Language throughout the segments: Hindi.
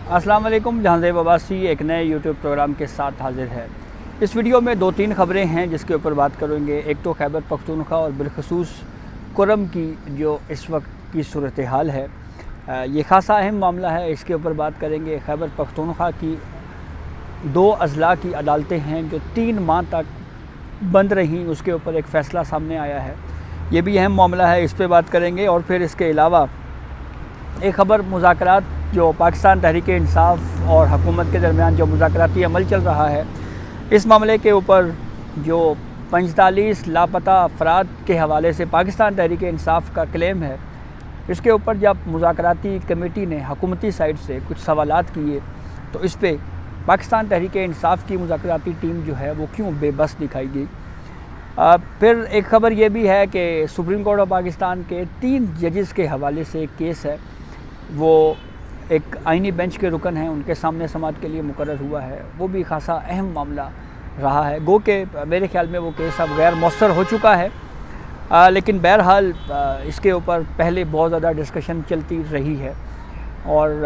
अस्सलाम वालेकुम। जहांज़ेब अब्बासी एक नए यूट्यूब प्रोग्राम के साथ हाजिर है। इस वीडियो में 2-3 ख़बरें हैं जिसके ऊपर बात करेंगे। एक तो खैबर पख्तूनख्वा और बिलखसूस कुरम की जो इस वक्त की सूरत हाल है, ये ख़ासा अहम मामला है, इसके ऊपर बात करेंगे। खैबर पख्तूनख्वा की 2 अज़ला की अदालतें हैं जो 3 माह तक बंद रहीं, उसके ऊपर एक फ़ैसला सामने आया है। ये भी अहम मामला है, इस पर बात करेंगे। और फिर इसके अलावा एक ख़बर मुज़ाकरात जो पाकिस्तान तहरीक इंसाफ और हुकूमत के दरमियान जो मुज़ाकराती अमल चल रहा है, इस मामले के ऊपर जो 45 लापता अफराद के हवाले से पाकिस्तान तहरीक इंसाफ का क्लेम है, इसके ऊपर जब मुज़ाकराती कमेटी ने हुकूमती साइड से कुछ सवालात किए तो इस पर पाकिस्तान तहरीक इंसाफ की मुज़ाकराती टीम जो है वो क्यों बेबस दिखाई दी। फिर एक ख़बर ये भी है कि सुप्रीम कोर्ट ऑफ पाकिस्तान के 3 जजेस के हवाले से एक केस है, वो एक आइनी बेंच के रुकन हैं, उनके सामने समाअत के लिए मुकर्रर हुआ है। वो भी खासा अहम मामला रहा है। गो के मेरे ख्याल में वो केस अब गैर मौसर हो चुका है, लेकिन बहरहाल इसके ऊपर पहले बहुत ज़्यादा डिस्कशन चलती रही है और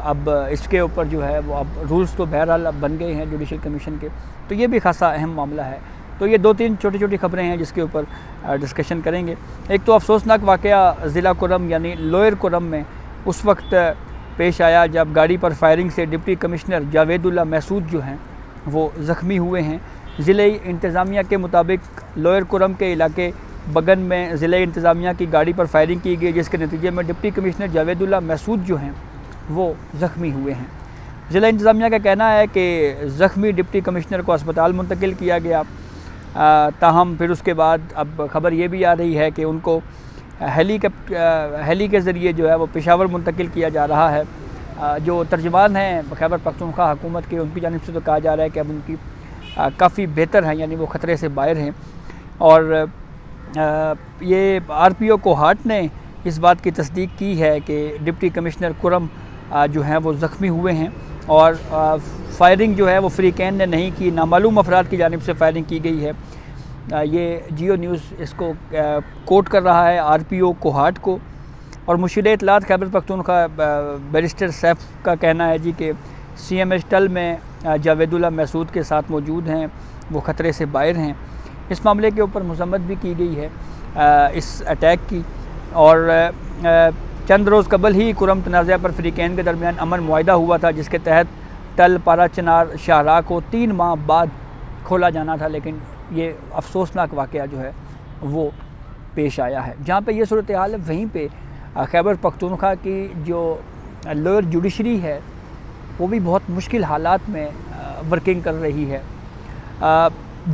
अब इसके ऊपर जो है वो अब रूल्स तो बहरहाल अब बन गए हैं जुडिशल कमीशन के, तो ये भी खासा अहम मामला है। तो ये 2-3 छोटी-छोटी ख़बरें हैं जिसके ऊपर डिस्कशन करेंगे। एक तो अफसोसनाक वाक़या ज़िला कुरम यानी लोअर कुरम में उस वक्त पेश आया जब गाड़ी पर फायरिंग से डिप्टी कमिश्नर जावेदुल्ला महसूद जो हैं वो ज़ख्मी हुए हैं। ज़िले इंतज़ामिया के मुताबिक लोअर कुरम के इलाके बगन में ज़िले इंतज़ामिया की गाड़ी पर फायरिंग की गई, जिसके नतीजे में डिप्टी कमिश्नर जावेदुल्ला महसूद जो हैं वो ज़ख्मी हुए हैं। ज़िला इंतज़ामिया का कहना है कि ज़ख्मी डिप्टी कमिश्नर को अस्पताल मुंतकिल किया गया, ताहम फिर उसके बाद अब ख़बर ये भी आ रही है कि उनको हेली के ज़रिए जो है वो पेशावर मुंतकिल किया जा रहा है। जो तर्जुमान हैं खैबर पख्तूनख्वा हुकूमत के, उनकी जानिब से तो कहा जा रहा है कि अब उनकी काफ़ी बेहतर हैं, यानी वो ख़तरे से बाहर हैं। और ये RPO कोहाट ने इस बात की तस्दीक की है कि डिप्टी कमिश्नर कुरम जो हैं वो ज़ख्मी हुए हैं और फायरिंग जो है वो फ्रीकैन ने नहीं की, नामालूम अफराद की जानिब से फायरिंग की गई है। ये जियो न्यूज़ इसको कोट कर रहा है RPO कोहाट को। और मुशीर इत्तलात खैबर पख्तूनख्वा बैरिस्टर सैफ का कहना है जी कि CMH टल में जावेदुल्ला महसूद के साथ मौजूद हैं, वो ख़तरे से बाहर हैं। इस मामले के ऊपर मज़म्मत भी की गई है इस अटैक की। और चंद रोज़ कबल ही कुरम तनाज़ा पर फ्रीकैन के दरमियान अमन मुआहिदा हुआ था, जिसके तहत टल पारा चनार शाहराह को 3 माह बाद खोला जाना था, लेकिन ये अफसोसनाक वाक़या जो है वो पेश आया है। जहाँ पे ये सूरत हाल है, वहीं पे खैबर पख्तूनख्वा की जो लोअर जुडिशरी है वो भी बहुत मुश्किल हालात में वर्किंग कर रही है।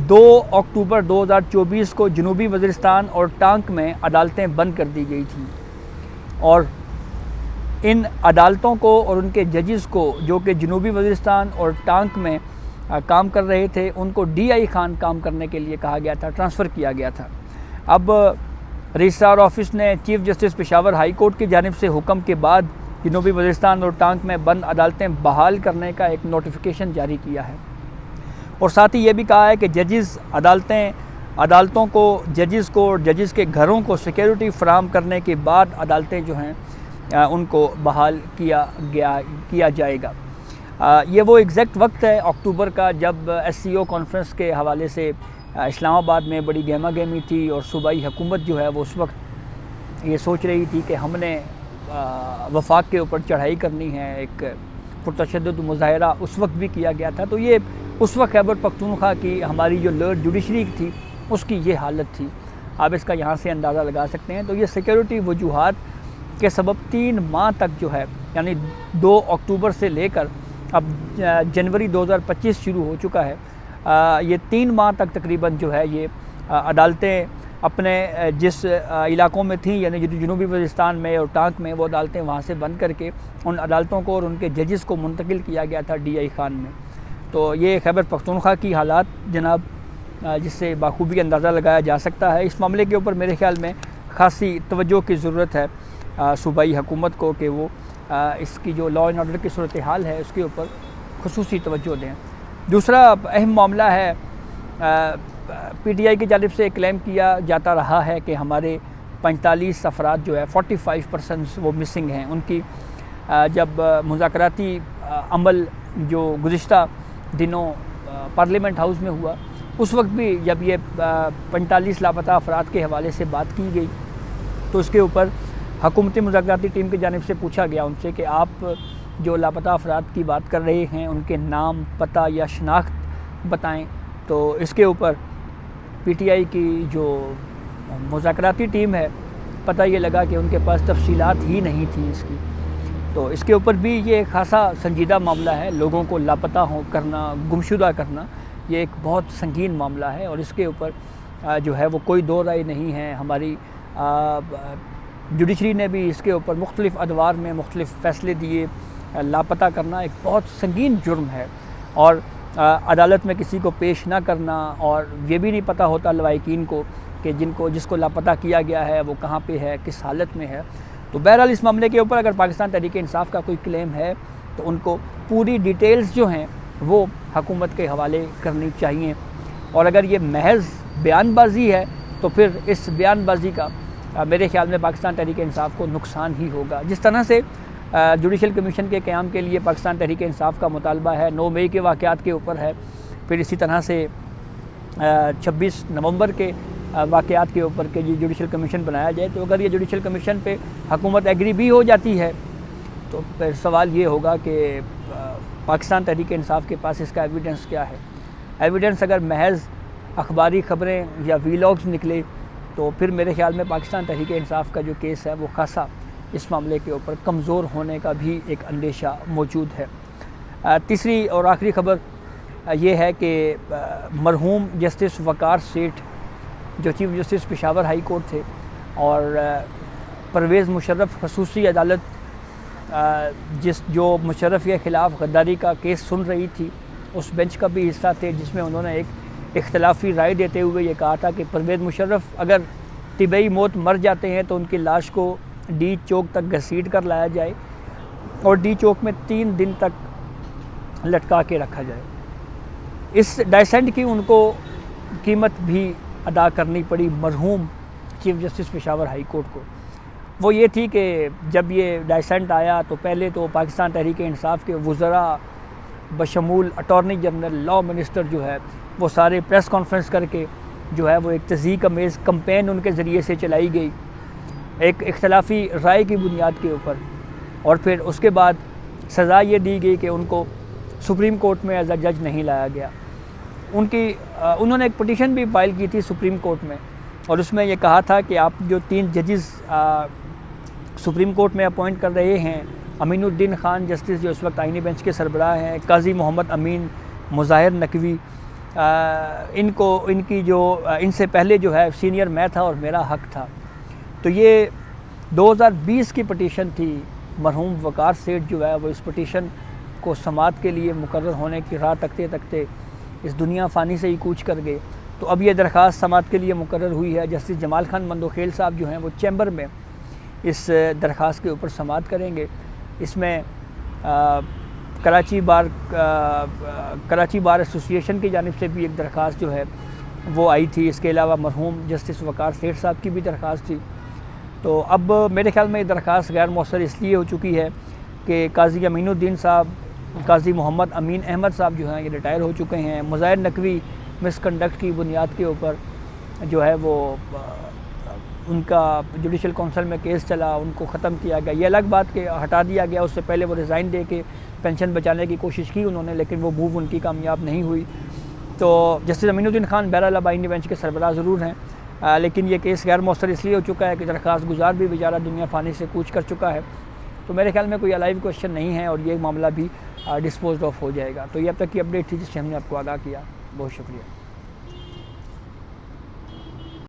2 अक्टूबर 2024 को जनूबी वज़ीरिस्तान और टांक में अदालतें बंद कर दी गई थी और इन अदालतों को और उनके जजेस को जो कि जनूबी वज़ीरिस्तान और टांक में काम कर रहे थे, उनको DI खान काम करने के लिए कहा गया था, ट्रांसफ़र किया गया था। अब रजिस्ट्रार ऑफिस ने chief justice Peshawar high court की जानिब से हुक्म के बाद जनूबी वज़ीरिस्तान और टांक में बंद अदालतें बहाल करने का एक नोटिफिकेशन जारी किया है और साथ ही ये भी कहा है कि जजेस अदालतों को जजेस को और जजेस के घरों को सिक्योरिटी फराहम करने के बाद अदालतें जो हैं उनको बहाल किया जाएगा। ये वो एग्जैक्ट वक्त है अक्टूबर का जब SCO कॉन्फ्रेंस के हवाले से इस्लामाबाद में बड़ी गहमा गहमी थी और सूबाई हुकूमत जो है वो उस वक्त ये सोच रही थी कि हमने वफाक के ऊपर चढ़ाई करनी है। एक पुरतशद्दुद मुज़ाहरा उस वक्त भी किया गया था। तो ये उस वक्त खैबर पख्तूनख्वा की हमारी जो लोअर जुडिशरी थी उसकी ये हालत थी। आप इसका यहाँ से अंदाज़ा लगा सकते हैं। तो ये सिक्योरिटी वजूहात के सबब 3 माह तक जो है, यानी 2 अक्टूबर से लेकर अब जनवरी 2025 शुरू हो चुका है, ये 3 माह तक तकरीबन जो है ये अदालतें अपने जिस इलाकों में थी, यानी जनूबी वज़ीरिस्तान में और टांक में, वो अदालतें वहाँ से बंद करके उन अदालतों को और उनके जजेस को मुंतकिल किया गया था DI खान में। तो ये खैबर पख्तूनख्वा की हालात जनाब, जिससे बाखूबी अंदाज़ा लगाया जा सकता है। इस मामले के ऊपर मेरे ख़्याल में ख़ासी तवज्जो की ज़रूरत है सूबाई हुकूमत को कि वो इसकी जो लॉ एंड ऑर्डर की सूरत हाल है उसके ऊपर खुसूसी तवज्जो दें। दूसरा अहम मामला है, PTI की जानिब से क्लेम किया जाता रहा है कि हमारे 45 अफराद जो है 45% वो मिसिंग हैं। उनकी जब मुज़ाकराती अमल जो गुज़िश्ता दिनों पार्लियामेंट हाउस में हुआ, उस वक्त भी जब ये 45 लापता अफराद के हवाले से बात की गई तो उसके ऊपर हुकूमती मुज़ाकराती टीम की जानिब से पूछा गया उनसे कि आप जो लापता अफराद की बात कर रहे हैं उनके नाम, पता या शनाख्त बताएं। तो इसके ऊपर PTI की जो मुज़ाकराती टीम है, पता ये लगा कि उनके पास तफसीलात ही नहीं थी इसकी। तो इसके ऊपर भी ये खासा संजीदा मामला है। लोगों को लापता हो करना, गुमशुदा करना, ये एक बहुत संगीन मामला है और इसके ऊपर जो है वो कोई दो राय नहीं है। हमारी जुडिशरी ने भी इसके ऊपर मुख्तलिफ़ अदवार में मुख्तलिफ़ फ़ैसले दिए। लापता करना एक बहुत संगीन जुर्म है और अदालत में किसी को पेश ना करना, और ये भी नहीं पता होता लवाहिकीन को कि जिसको लापता किया गया है वो कहाँ पे है, किस हालत में है। तो बहरहाल इस मामले के ऊपर अगर पाकिस्तान तहरीक इंसाफ का कोई क्लेम है तो उनको पूरी डिटेल्स जो हैं वो हुकूमत के हवाले करनी चाहिए, और अगर ये महज बयानबाजी है तो फिर इस बयानबाजी का मेरे ख्याल में पाकिस्तान तहरीक इंसाफ को नुकसान ही होगा। जिस तरह से जुडिशल कमीशन के क़याम के लिए पाकिस्तान तहरीक इंसाफ का मुतालबा है 9 मई के वाक़यात के ऊपर है, फिर इसी तरह से 26 नवंबर के वाक़यात के ऊपर के जुडिशल कमीशन बनाया जाए, तो अगर ये जुडिशल कमीशन पे हुकूमत एग्री भी हो जाती है तो फिर सवाल ये होगा कि पाकिस्तान तहरीक इंसाफ के पास इसका एविडेंस क्या है। एविडेंस अगर महज अखबारी ख़बरें या वीलॉग्स निकले तो फिर मेरे ख्याल में पाकिस्तान तहरीक इंसाफ का जो केस है वो खासा इस मामले के ऊपर कमज़ोर होने का भी एक अंदेशा मौजूद है। तीसरी और आखिरी ख़बर ये है कि मरहूम जस्टिस वक़ार सेठ जो chief justice Peshawar high court थे और परवेज़ मुशर्रफ खसूसी अदालत जो मुशर्रफ के ख़िलाफ़ गद्दारी का केस सुन रही थी, उस बेंच का भी हिस्सा थे, जिसमें उन्होंने एक इख्तलाफी राय देते हुए ये कहा था कि परवेज़ मुशर्रफ अगर तिबई मौत मर जाते हैं तो उनकी लाश को डी चौक तक घसीट कर लाया जाए और डी चौक में 3 दिन तक लटका के रखा जाए। इस डाइसेंट की उनको कीमत भी अदा करनी पड़ी मरहूम chief justice Peshawar high court को। वो ये थी कि जब ये डाइसेंट आया तो पहले तो पाकिस्तान तहरीक इंसाफ के वज़रा बशमूल अटॉर्नी जनरल, लॉ मिनिस्टर जो है वो सारे प्रेस कॉन्फ्रेंस करके जो है वो एक तज़ीक अमेज़ कंपेन उनके ज़रिए से चलाई गई एक इख्तलाफी राय की बुनियाद के ऊपर, और फिर उसके बाद सज़ा ये दी गई कि उनको सुप्रीम कोर्ट में एज अ जज नहीं लाया गया। उन्होंने एक पटिशन भी फाइल की थी सुप्रीम कोर्ट में और उसमें ये कहा था कि आप जो 3 जजेस सुप्रीम कोर्ट में अपॉइंट कर रहे हैं, अमीनुद्दीन ख़ान जस्टिस जो इस वक्त आइनी बेंच के सरबराह हैं, काजी मोहम्मद अमीन, मुज़ाहिर नकवी, इनकी जो इनसे पहले जो है सीनियर मैं था और मेरा हक था। तो ये 2020 की पटिशन थी। मरहूम वक़ार सेठ जो है वो इस पटिशन को समाअत के लिए मुकर्रर होने की राह तकते तकते इस दुनिया फ़ानी से ही कूच कर गए। तो अब ये दरख्वास्त समाअत के लिए मुकर्रर हुई है। जस्टिस जमाल खान मंदोखेल साहब जो हैं वो चैम्बर में इस दरख्वास्त के ऊपर समाअत करेंगे। इसमें कराची बार एसोसिएशन की जानिब से भी एक दरख्वास्त जो है वो आई थी। इसके अलावा मरहूम जस्टिस वक़ार सेठ साहब की भी दरख्वास्त थी। तो अब मेरे ख्याल में ये दरख्वास्त गैर मौसर इसलिए हो चुकी है कि काजी अमीनुद्दीन साहब, काजी मोहम्मद अमीन अहमद साहब जो हैं ये रिटायर हो चुके हैं। मुज़ाहिर नकवी मिसकंडक्ट की बुनियाद के ऊपर जो है वो उनका जुडिशल काउंसिल में केस चला, उनको ख़त्म किया गया। ये अलग बात कि हटा दिया गया, उससे पहले वो रिज़ाइन दे के पेंशन बचाने की कोशिश की उन्होंने, लेकिन वो मूव उनकी कामयाब नहीं हुई। तो जस्टिस अमीनुद्दीन ख़ान बहरहाल आइनी बेंच के सरबराह ज़रूर हैं, लेकिन ये केस गैर मौसर इसलिए हो चुका है कि दरख्वास्त गुजार भी बेचारा दुनिया फ़ानी से कूच कर चुका है। तो मेरे ख्याल में कोई अलाइव क्वेश्चन नहीं है और ये मामला भी डिस्पोज ऑफ हो जाएगा। तो ये अब तक की अपडेट थी जिससे हमने आपको आगाह किया। बहुत शुक्रिया।